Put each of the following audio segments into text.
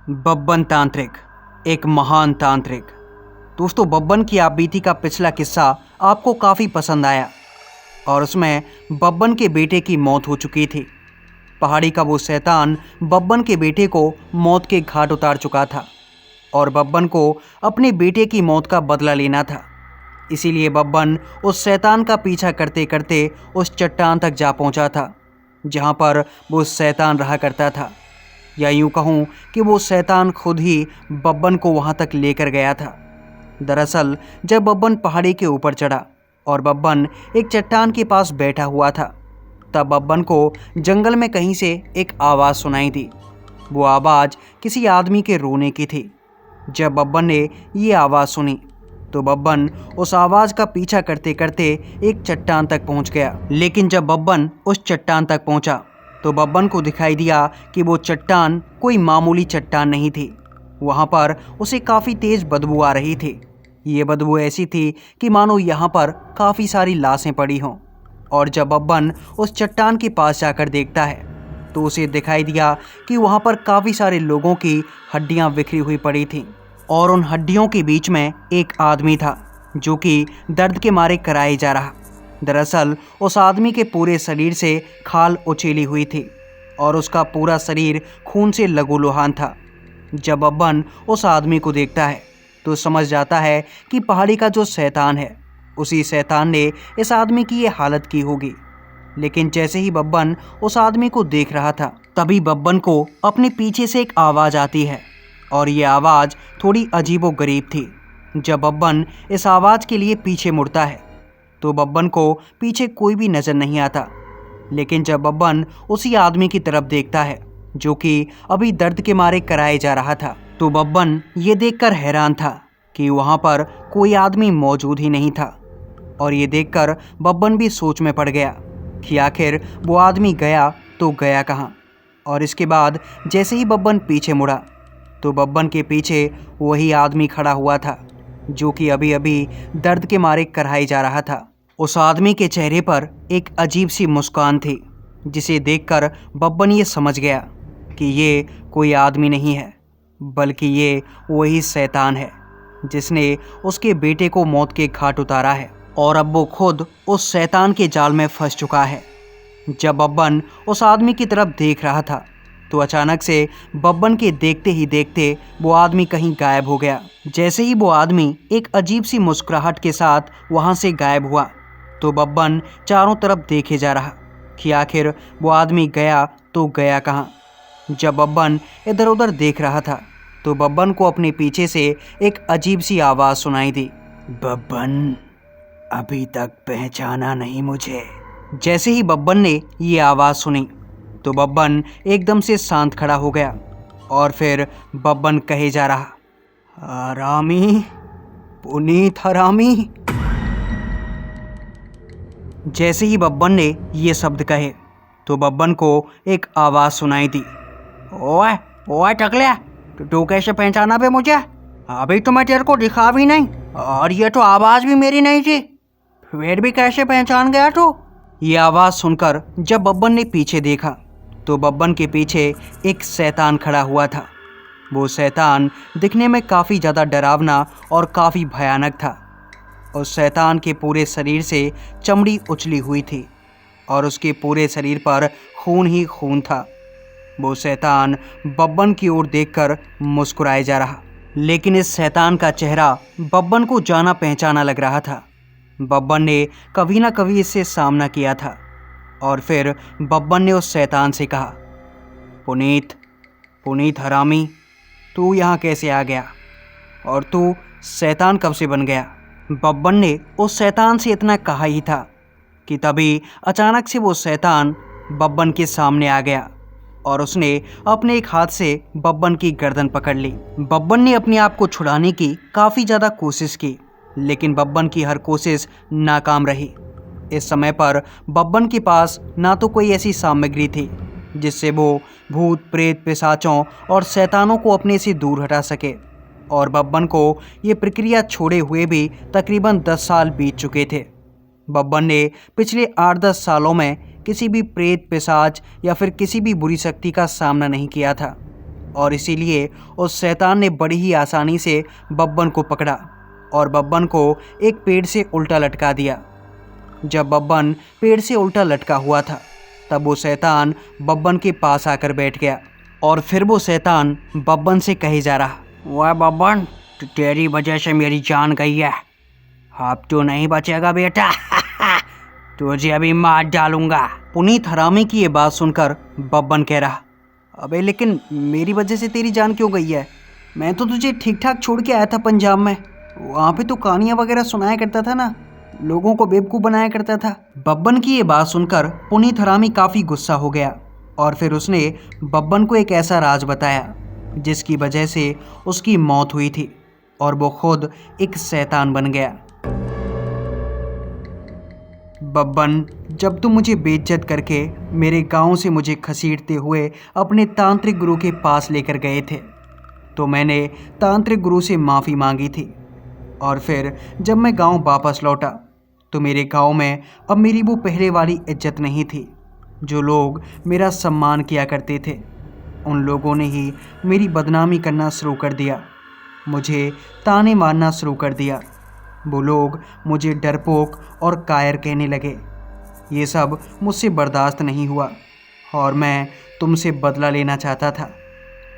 बब्बन तांत्रिक, एक महान तांत्रिक। दोस्तों, बब्बन की आप बीती का पिछला किस्सा आपको काफ़ी पसंद आया और उसमें बब्बन के बेटे की मौत हो चुकी थी। पहाड़ी का वो शैतान बब्बन के बेटे को मौत के घाट उतार चुका था और बब्बन को अपने बेटे की मौत का बदला लेना था। इसीलिए बब्बन उस शैतान का पीछा करते करते उस चट्टान तक जा पहुंचा था जहां पर वो शैतान रहा करता था, या यूं कहूं कि वो शैतान खुद ही बब्बन को वहां तक लेकर गया था। दरअसल जब बब्बन पहाड़ी के ऊपर चढ़ा और बब्बन एक चट्टान के पास बैठा हुआ था, तब बब्बन को जंगल में कहीं से एक आवाज़ सुनाई दी। वो आवाज़ किसी आदमी के रोने की थी। जब बब्बन ने ये आवाज़ सुनी तो बब्बन उस आवाज़ का पीछा करते करते एक चट्टान तक पहुंच गया। लेकिन जब बब्बन उस चट्टान तक पहुंचा तो बब्बन को दिखाई दिया कि वो चट्टान कोई मामूली चट्टान नहीं थी। वहाँ पर उसे काफ़ी तेज़ बदबू आ रही थी। ये बदबू ऐसी थी कि मानो यहाँ पर काफ़ी सारी लाशें पड़ी हों। और जब बब्बन उस चट्टान के पास जाकर देखता है तो उसे दिखाई दिया कि वहाँ पर काफ़ी सारे लोगों की हड्डियाँ बिखरी हुई पड़ी थीं और उन हड्डियों के बीच में एक आदमी था जो कि दर्द के मारे कराए जा रहा। दरअसल उस आदमी के पूरे शरीर से खाल उछली हुई थी और उसका पूरा शरीर खून से लहूलुहान था। जब बब्बन उस आदमी को देखता है तो समझ जाता है कि पहाड़ी का जो शैतान है, उसी शैतान ने इस आदमी की ये हालत की होगी। लेकिन जैसे ही बब्बन उस आदमी को देख रहा था, तभी बब्बन को अपने पीछे से एक आवाज़ आती है और ये आवाज़ थोड़ी अजीबोगरीब थी। जब बब्बन इस आवाज़ के लिए पीछे मुड़ता है तो बब्बन को पीछे कोई भी नज़र नहीं आता। लेकिन जब बब्बन उसी आदमी की तरफ देखता है जो कि अभी दर्द के मारे कराए जा रहा था, तो बब्बन ये देखकर हैरान था कि वहाँ पर कोई आदमी मौजूद ही नहीं था। और ये देखकर बब्बन भी सोच में पड़ गया कि आखिर वो आदमी गया तो गया कहाँ। और इसके बाद जैसे ही बब्बन पीछे मुड़ा तो बब्बन के पीछे वही आदमी खड़ा हुआ था जो कि अभी अभी दर्द के मारे कराए जा रहा था। उस आदमी के चेहरे पर एक अजीब सी मुस्कान थी जिसे देखकर बब्बन ये समझ गया कि ये कोई आदमी नहीं है, बल्कि ये वही शैतान है जिसने उसके बेटे को मौत के घाट उतारा है और अब वो खुद उस शैतान के जाल में फंस चुका है। जब बब्बन उस आदमी की तरफ देख रहा था तो अचानक से बब्बन के देखते ही देखते वो आदमी कहीं गायब हो गया। जैसे ही वो आदमी एक अजीब सी मुस्कुराहट के साथ वहाँ से गायब हुआ तो बब्बन चारों तरफ देखे जा रहा कि आखिर वो आदमी गया तो गया कहाँ। जब बब्बन इधर उधर देख रहा था तो बब्बन को अपने पीछे से एक अजीब सी आवाज़ सुनाई दी, बब्बन, अभी तक पहचाना नहीं मुझे। जैसे ही बब्बन ने ये आवाज़ सुनी तो बब्बन एकदम से शांत खड़ा हो गया और फिर बब्बन कहे जा रहा, हरामी, पुनीत हरामी। जैसे ही बब्बन ने ये शब्द कहे तो बब्बन को एक आवाज़ सुनाई दी, ओए ओए टकले, तू कैसे पहचाना बे मुझे? अभी तो मैं तेरे को दिखा भी नहीं और ये तो आवाज़ भी मेरी नहीं थी, फिर भी कैसे पहचान गया तू? ये आवाज़ सुनकर जब बब्बन ने पीछे देखा तो बब्बन के पीछे एक शैतान खड़ा हुआ था। वो शैतान दिखने में काफ़ी ज़्यादा डरावना और काफ़ी भयानक था। उस शैतान के पूरे शरीर से चमड़ी उछली हुई थी और उसके पूरे शरीर पर खून ही खून था। वो शैतान बब्बन की ओर देखकर मुस्कुराए जा रहा, लेकिन इस शैतान का चेहरा बब्बन को जाना पहचाना लग रहा था। बब्बन ने कभी ना कभी इससे सामना किया था। और फिर बब्बन ने उस शैतान से कहा, पुनीत, पुनीत हरामी, तू यहाँ कैसे आ गया और तू शैतान कब से बन गया? बब्बन ने उस शैतान से इतना कहा ही था कि तभी अचानक से वो शैतान बब्बन के सामने आ गया और उसने अपने एक हाथ से बब्बन की गर्दन पकड़ ली। बब्बन ने अपने आप को छुड़ाने की काफ़ी ज़्यादा कोशिश की, लेकिन बब्बन की हर कोशिश नाकाम रही। इस समय पर बब्बन के पास ना तो कोई ऐसी सामग्री थी जिससे वो भूत प्रेत पिशाचों और शैतानों को अपने से दूर हटा सके, और बब्बन को ये प्रक्रिया छोड़े हुए भी तकरीबन 10 साल बीत चुके थे। बब्बन ने पिछले 8-10 सालों में किसी भी प्रेत पिशाच या फिर किसी भी बुरी शक्ति का सामना नहीं किया था। और इसीलिए उस शैतान ने बड़ी ही आसानी से बब्बन को पकड़ा और बब्बन को एक पेड़ से उल्टा लटका दिया। जब बब्बन पेड़ से उल्टा लटका हुआ था तब वो शैतान बब्बन के पास आकर बैठ गया और फिर वो शैतान बब्बन से कहे जा रहा, वाह बब्बन, तेरी वजह से मेरी जान गई है, अब तो नहीं बचेगा बेटा। तुझे अभी मार डालूंगा। पुनीत हरामी की ये बात सुनकर बब्बन कह रहा, अबे लेकिन मेरी वजह से तेरी जान क्यों गई है? मैं तो तुझे ठीक ठाक छोड़ के आया था पंजाब में, वहाँ पे तो कहानियाँ वगैरह सुनाया करता था ना, लोगों को बेवकूफ़ बनाया करता था। बब्बन की ये बात सुनकर पुनीत हरामी काफ़ी गुस्सा हो गया और फिर उसने बब्बन को एक ऐसा राज बताया जिसकी वजह से उसकी मौत हुई थी और वो खुद एक शैतान बन गया। बब्बन, जब तुम मुझे बेइज्जत करके मेरे गांव से मुझे घसीटते हुए अपने तांत्रिक गुरु के पास लेकर गए थे तो मैंने तांत्रिक गुरु से माफ़ी मांगी थी और फिर जब मैं गांव वापस लौटा तो मेरे गांव में अब मेरी वो पहले वाली इज्जत नहीं थी। जो लोग मेरा सम्मान किया करते थे उन लोगों ने ही मेरी बदनामी करना शुरू कर दिया, मुझे ताने मारना शुरू कर दिया। वो लोग मुझे डरपोक और कायर कहने लगे। ये सब मुझसे बर्दाश्त नहीं हुआ और मैं तुमसे बदला लेना चाहता था,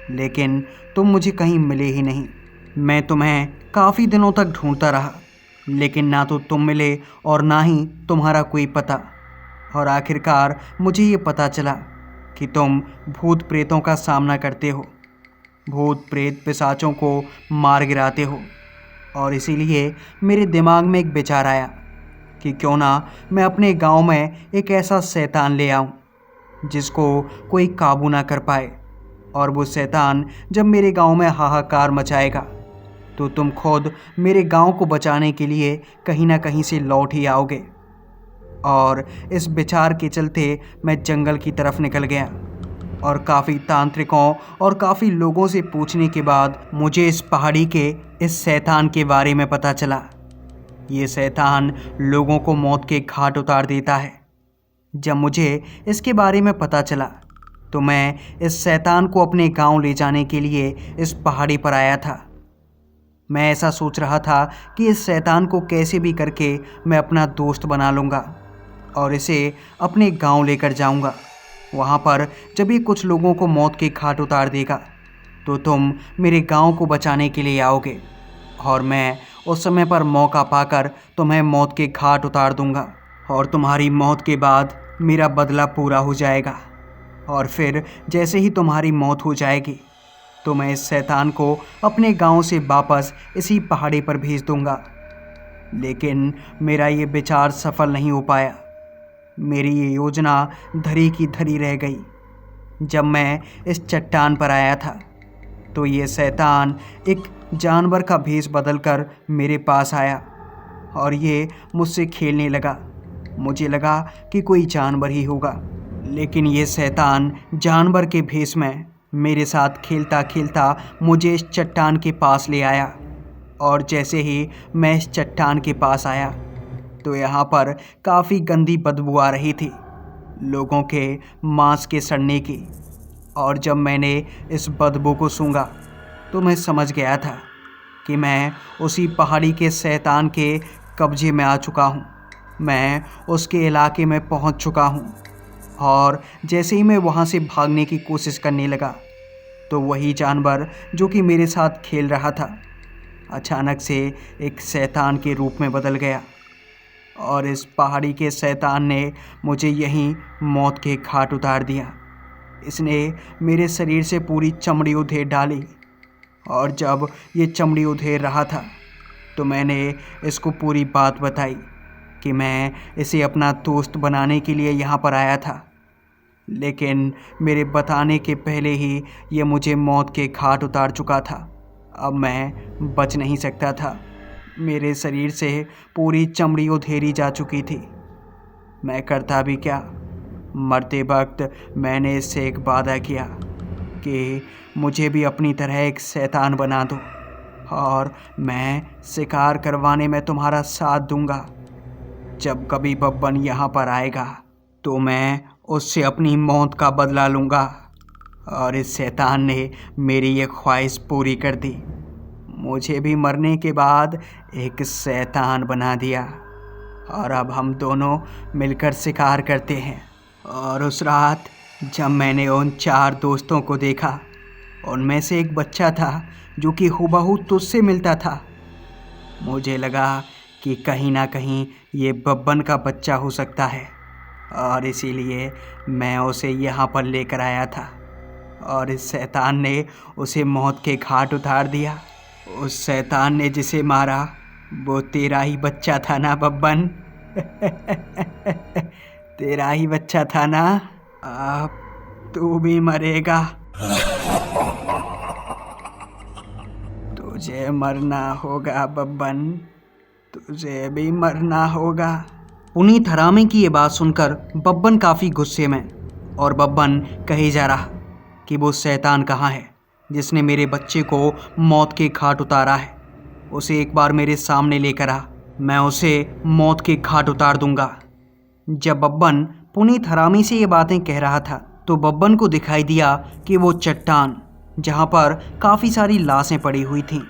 लेकिन तुम मुझे कहीं मिले ही नहीं। मैं तुम्हें काफ़ी दिनों तक ढूंढता रहा, लेकिन ना तो तुम मिले और ना ही तुम्हारा कोई पता। और आखिरकार मुझे ये पता चला कि तुम भूत प्रेतों का सामना करते हो, भूत प्रेत पिशाचों को मार गिराते हो। और इसीलिए मेरे दिमाग में एक विचार आया कि क्यों ना मैं अपने गांव में एक ऐसा शैतान ले आऊं जिसको कोई काबू ना कर पाए। और वो शैतान जब मेरे गांव में हाहाकार मचाएगा तो तुम खुद मेरे गांव को बचाने के लिए कहीं ना कहीं से लौट ही आओगे। और इस विचार के चलते मैं जंगल की तरफ निकल गया और काफ़ी तांत्रिकों और काफ़ी लोगों से पूछने के बाद मुझे इस पहाड़ी के इस शैतान के बारे में पता चला। ये शैतान लोगों को मौत के घाट उतार देता है। जब मुझे इसके बारे में पता चला तो मैं इस शैतान को अपने गांव ले जाने के लिए इस पहाड़ी पर आया था। मैं ऐसा सोच रहा था कि इस शैतान को कैसे भी करके मैं अपना दोस्त बना लूँगा और इसे अपने गांव लेकर जाऊंगा। वहाँ पर जब ये कुछ लोगों को मौत के घाट उतार देगा तो तुम मेरे गांव को बचाने के लिए आओगे और मैं उस समय पर मौका पाकर तुम्हें मौत के घाट उतार दूंगा और तुम्हारी मौत के बाद मेरा बदला पूरा हो जाएगा। और फिर जैसे ही तुम्हारी मौत हो जाएगी तो मैं इस शैतान को अपने गांव से वापस इसी पहाड़ी पर भेज दूंगा। लेकिन मेरा ये विचार सफल नहीं हो पाया। मेरी ये योजना धरी की धरी रह गई। जब मैं इस चट्टान पर आया था तो ये शैतान एक जानवर का भेष बदलकर मेरे पास आया और ये मुझसे खेलने लगा। मुझे लगा कि कोई जानवर ही होगा, लेकिन ये शैतान जानवर के भेष में मेरे साथ खेलता खेलता मुझे इस चट्टान के पास ले आया। और जैसे ही मैं इस चट्टान के पास आया तो यहाँ पर काफ़ी गंदी बदबू आ रही थी, लोगों के मांस के सड़ने की। और जब मैंने इस बदबू को सूंघा तो मैं समझ गया था कि मैं उसी पहाड़ी के शैतान के कब्जे में आ चुका हूँ। मैं उसके इलाके में पहुँच चुका हूँ। और जैसे ही मैं वहाँ से भागने की कोशिश करने लगा तो वही जानवर जो कि मेरे साथ खेल रहा था अचानक से एक शैतान के रूप में बदल गया। और इस पहाड़ी के शैतान ने मुझे यहीं मौत के घाट उतार दिया। इसने मेरे शरीर से पूरी चमड़ी उधेड़ डाली और जब ये चमड़ी उधेड़ रहा था तो मैंने इसको पूरी बात बताई कि मैं इसे अपना दोस्त बनाने के लिए यहाँ पर आया था, लेकिन मेरे बताने के पहले ही ये मुझे मौत के घाट उतार चुका था। अब मैं बच नहीं सकता था। मेरे शरीर से पूरी चमड़ी उधेड़ी जा चुकी थी। मैं करता भी क्या? मरते वक्त मैंने इससे एक वादा किया कि मुझे भी अपनी तरह एक शैतान बना दो और मैं शिकार करवाने में तुम्हारा साथ दूंगा। जब कभी बब्बन यहाँ पर आएगा तो मैं उससे अपनी मौत का बदला लूँगा। और इस शैतान ने मेरी ये ख्वाहिश पूरी कर दी। मुझे भी मरने के बाद एक शैतान बना दिया और अब हम दोनों मिलकर शिकार करते हैं। और उस रात जब मैंने उन 4 दोस्तों को देखा, उनमें से एक बच्चा था जो कि हूबहू तुझसे मिलता था। मुझे लगा कि कहीं ना कहीं ये बब्बन का बच्चा हो सकता है और इसीलिए मैं उसे यहाँ पर लेकर आया था। और इस शैतान ने उसे मौत के घाट उतार दिया। उस शैतान ने जिसे मारा वो तेरा ही बच्चा था ना बब्बन? तेरा ही बच्चा था ना? अब तू भी मरेगा। तुझे मरना होगा बब्बन, तुझे भी मरना होगा। पुनीत हरामी की ये बात सुनकर बब्बन काफ़ी गुस्से में, और बब्बन कहे जा रहा कि वो शैतान कहाँ है जिसने मेरे बच्चे को मौत के घाट उतारा है। उसे एक बार मेरे सामने लेकर आ, मैं उसे मौत के घाट उतार दूंगा। जब बब्बन पुनीत हरामी से ये बातें कह रहा था तो बब्बन को दिखाई दिया कि वो चट्टान जहाँ पर काफ़ी सारी लाशें पड़ी हुई थीं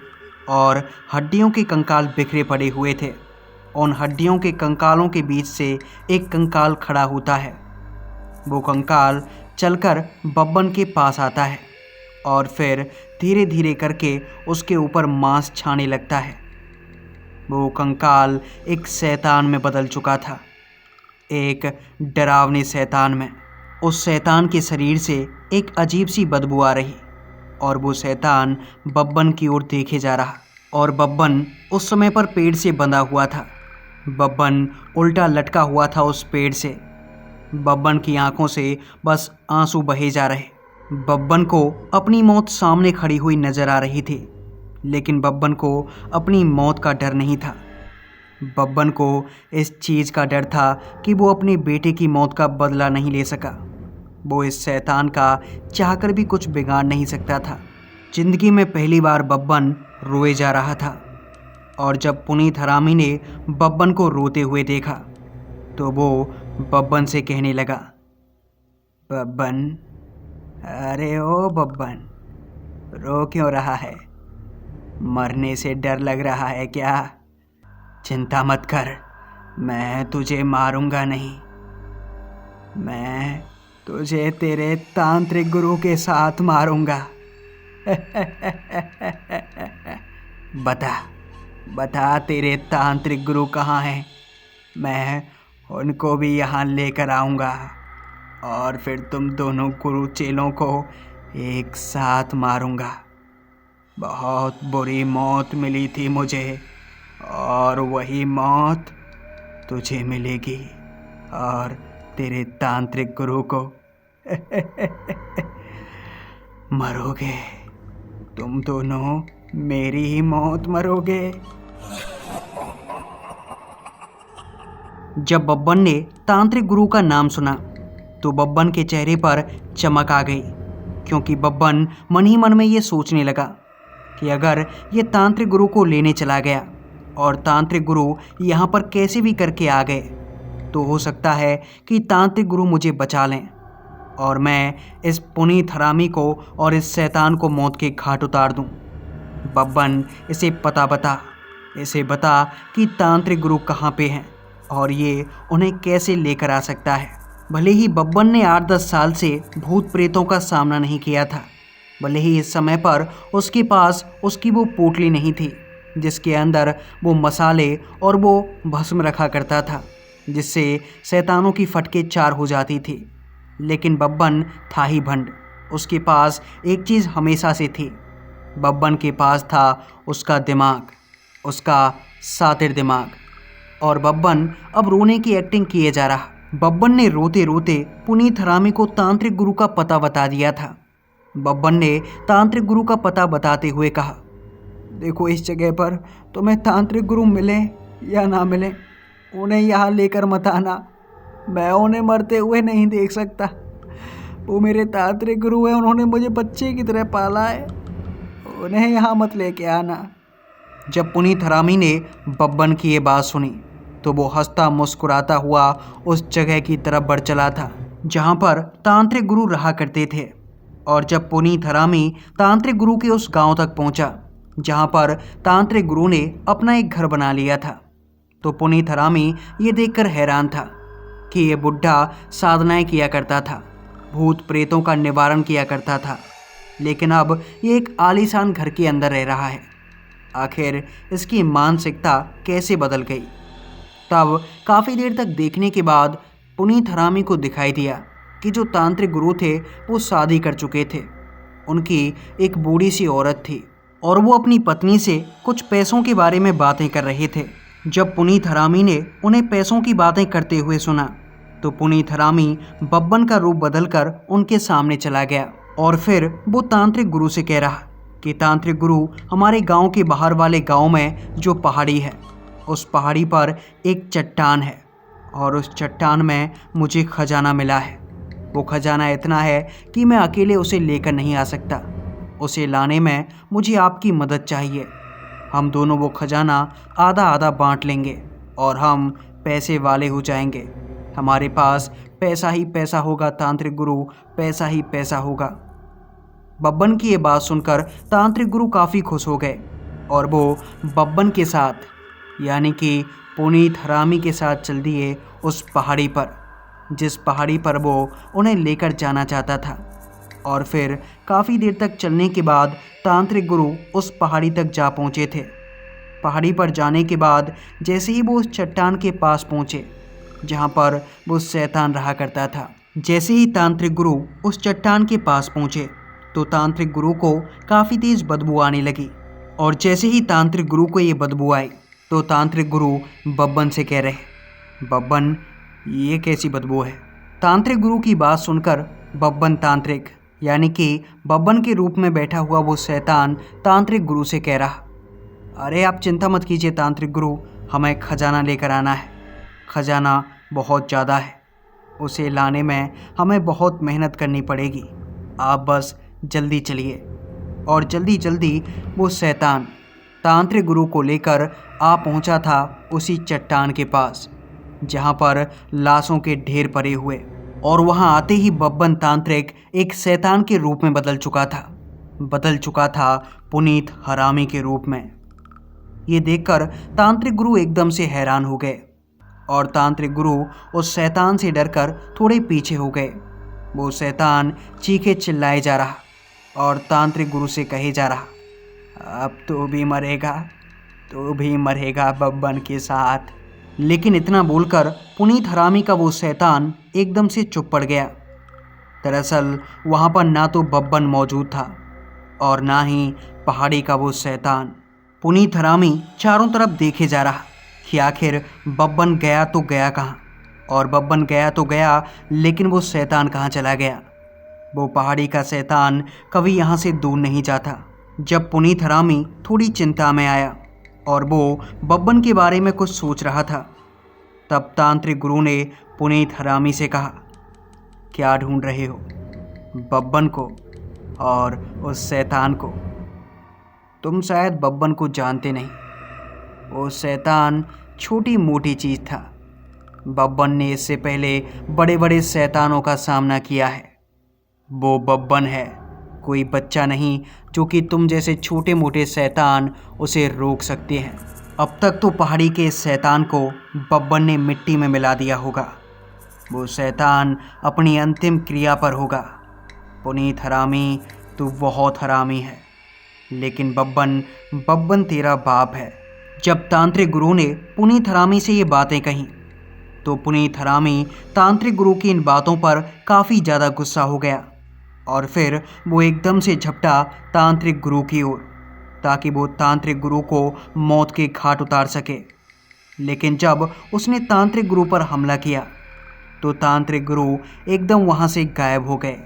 और हड्डियों के कंकाल बिखरे पड़े हुए थे। उन हड्डियों के कंकालों के बीच से एक कंकाल खड़ा होता है। वो कंकाल चलकर बब्बन के पास आता है और फिर धीरे धीरे करके उसके ऊपर मांस छाने लगता है। वो कंकाल एक शैतान में बदल चुका था, एक डरावने शैतान में। उस शैतान के शरीर से एक अजीब सी बदबू आ रही और वो शैतान बब्बन की ओर देखे जा रहा। और बब्बन उस समय पर पेड़ से बंधा हुआ था। बब्बन उल्टा लटका हुआ था उस पेड़ से। बब्बन की आंखों से बस आंसू बहे जा रहे। बब्बन को अपनी मौत सामने खड़ी हुई नजर आ रही थी, लेकिन बब्बन को अपनी मौत का डर नहीं था। बब्बन को इस चीज़ का डर था कि वो अपने बेटे की मौत का बदला नहीं ले सका। वो इस शैतान का चाहकर भी कुछ बिगाड़ नहीं सकता था। जिंदगी में पहली बार बब्बन रोए जा रहा था, और जब पुनीत हरामी ने बब्बन को रोते हुए देखा तो वो बब्बन से कहने लगा, बब्बन, अरे ओ बब्बन, रो क्यों रहा है? मरने से डर लग रहा है क्या? चिंता मत कर, मैं तुझे मारूंगा नहीं। मैं तुझे तेरे तांत्रिक गुरु के साथ मारूंगा। बता तेरे तांत्रिक गुरु कहाँ हैं? मैं उनको भी यहाँ लेकर आऊँगा और फिर तुम दोनों गुरु चेलों को एक साथ मारूंगा। बहुत बुरी मौत मिली थी मुझे और वही मौत तुझे मिलेगी और तेरे तांत्रिक गुरु को। मरोगे तुम दोनों, मेरी ही मौत मरोगे। जब बब्बन ने तांत्रिक गुरु का नाम सुना तो बब्बन के चेहरे पर चमक आ गई, क्योंकि बब्बन मन ही मन में ये सोचने लगा कि अगर ये तांत्रिक गुरु को लेने चला गया और तांत्रिक गुरु यहाँ पर कैसे भी करके आ गए तो हो सकता है कि तांत्रिक गुरु मुझे बचा लें और मैं इस पुनीत हरामी को और इस शैतान को मौत के घाट उतार दूं। बब्बन इसे बता कि तांत्रिक गुरु कहाँ पे हैं और ये उन्हें कैसे लेकर आ सकता है। भले ही बब्बन ने 8-10 साल से भूत प्रेतों का सामना नहीं किया था, भले ही इस समय पर उसके पास उसकी वो पोटली नहीं थी जिसके अंदर वो मसाले और वो भस्म रखा करता था जिससे शैतानों की फटके 4 हो जाती थी, लेकिन बब्बन था ही भंड। उसके पास एक चीज़ हमेशा से थी। बब्बन के पास था उसका दिमाग, उसका सातिर दिमाग। और बब्बन अब रोने की एक्टिंग किए जा रहा। बब्बन ने रोते रोते पुनीत हरामी को तांत्रिक गुरु का पता बता दिया था। बब्बन ने तांत्रिक गुरु का पता बताते हुए कहा, देखो इस जगह पर तुम्हें तांत्रिक गुरु मिले या ना मिले, उन्हें यहाँ लेकर मत आना। मैं उन्हें मरते हुए नहीं देख सकता। वो मेरे तांत्रिक गुरु हैं, उन्होंने मुझे बच्चे की तरह पाला है, उन्हें यहाँ मत लेके आना। जब पुनीत हरामी ने बब्बन की ये बात सुनी तो वो हंसता मुस्कुराता हुआ उस जगह की तरफ बढ़ चला था जहाँ पर तांत्रिक गुरु रहा करते थे और जब पुनीत हरामी तांत्रिक गुरु के उस गांव तक पहुंचा जहां पर तांत्रिक गुरु ने अपना एक घर बना लिया था, तो पुनीत हरामी ये देखकर हैरान था कि ये बुढ़ा साधनाएं किया करता था, भूत प्रेतों का निवारण किया करता था, लेकिन अब ये एक आलीशान घर के अंदर रह रहा है। आखिर इसकी मानसिकता कैसे बदल गई? तब काफ़ी देर तक देखने के बाद पुनीत हरामी को दिखाई दिया कि जो तांत्रिक गुरु थे वो शादी कर चुके थे। उनकी एक बूढ़ी सी औरत थी और वो अपनी पत्नी से कुछ पैसों के बारे में बातें कर रहे थे। जब पुनीत हरामी ने उन्हें पैसों की बातें करते हुए सुना तो पुनीत हरामी बब्बन का रूप बदलकर उनके सामने चला गया और फिर वो तांत्रिक गुरु से कह रहा कि तांत्रिक गुरु, हमारे गांव के बाहर वाले गांव में जो पहाड़ी है, उस पहाड़ी पर एक चट्टान है और उस चट्टान में मुझे खजाना मिला है। वो खजाना इतना है कि मैं अकेले उसे लेकर नहीं आ सकता। उसे लाने में मुझे आपकी मदद चाहिए। हम दोनों वो खजाना आधा आधा बांट लेंगे और हम पैसे वाले हो जाएंगे। हमारे पास पैसा ही पैसा होगा तांत्रिक गुरु, पैसा ही पैसा होगा। बब्बन की ये बात सुनकर तांत्रिक गुरु काफ़ी खुश हो गए और वो बब्बन के साथ, यानी कि पुनीत हरामी के साथ चल दिए उस पहाड़ी पर, जिस पहाड़ी पर वो उन्हें लेकर जाना चाहता था। और फिर काफ़ी देर तक चलने के बाद तांत्रिक गुरु उस पहाड़ी तक जा पहुँचे थे। पहाड़ी पर जाने के बाद जैसे ही वो उस चट्टान के पास पहुँचे जहाँ पर वो शैतान रहा करता था, जैसे ही तांत्रिक गुरु उस चट्टान के पास पहुँचे तो तांत्रिक गुरु को काफ़ी तेज़ बदबू आने लगी। और जैसे ही तांत्रिक गुरु को ये बदबू आई तो तांत्रिक गुरु बब्बन से कह रहे, बब्बन, ये कैसी बदबू है? तांत्रिक गुरु की बात सुनकर बब्बन तांत्रिक, यानी कि बब्बन के रूप में बैठा हुआ वो शैतान तांत्रिक गुरु से कह रहा, अरे आप चिंता मत कीजिए तांत्रिक गुरु, हमें खजाना लेकर आना है। खजाना बहुत ज़्यादा है, उसे लाने में हमें बहुत मेहनत करनी पड़ेगी। आप बस जल्दी चलिए। और जल्दी जल्दी वो शैतान तांत्रिक गुरु को लेकर आ पहुंचा था उसी चट्टान के पास जहां पर लाशों के ढेर पड़े हुए। और वहां आते ही बब्बन तांत्रिक एक शैतान के रूप में बदल चुका था पुनीत हरामी के रूप में। ये देखकर तांत्रिक गुरु एकदम से हैरान हो गए और तांत्रिक गुरु उस शैतान से डरकर थोड़े पीछे हो गए। वो शैतान चीखे चिल्लाए जा रहा और तांत्रिक गुरु से कहे जा रहा, अब तू भी मरेगा बब्बन के साथ। लेकिन इतना बोलकर पुनीत हरामी का वो शैतान एकदम से चुप पड़ गया। दरअसल वहाँ पर ना तो बब्बन मौजूद था और ना ही पहाड़ी का वो शैतान। पुनीत हरामी चारों तरफ देखे जा रहा कि आखिर बब्बन गया तो गया कहाँ, और बब्बन गया तो गया लेकिन वो शैतान कहाँ चला गया। वो पहाड़ी का शैतान कभी यहाँ से दूर नहीं जाता। जब पुनीत हरामी थोड़ी चिंता में आया और वो बब्बन के बारे में कुछ सोच रहा था, तब तांत्रिक गुरु ने पुनीत हरामी से कहा, क्या ढूंढ रहे हो? बब्बन को और उस शैतान को? तुम शायद बब्बन को जानते नहीं। वो शैतान छोटी मोटी चीज़ था। बब्बन ने इससे पहले बड़े बड़े शैतानों का सामना किया है। वो बब्बन है, कोई बच्चा नहीं जो कि तुम जैसे छोटे मोटे शैतान उसे रोक सकते हैं। अब तक तो पहाड़ी के इस शैतान को बब्बन ने मिट्टी में मिला दिया होगा। वो शैतान अपनी अंतिम क्रिया पर होगा। पुनीत हरामी, तू बहुत हरामी है, लेकिन बब्बन तेरा बाप है। जब तांत्रिक गुरु ने पुनीत हरामी से ये बातें कहीं तो पुनीत हरामी तांत्रिक गुरु की इन बातों पर काफ़ी ज़्यादा गुस्सा हो गया और फिर वो एकदम से झपटा तांत्रिक गुरु की ओर ताकि वो तांत्रिक गुरु को मौत के घाट उतार सके। लेकिन जब उसने तांत्रिक गुरु पर हमला किया तो तांत्रिक गुरु एकदम वहाँ से गायब हो गए।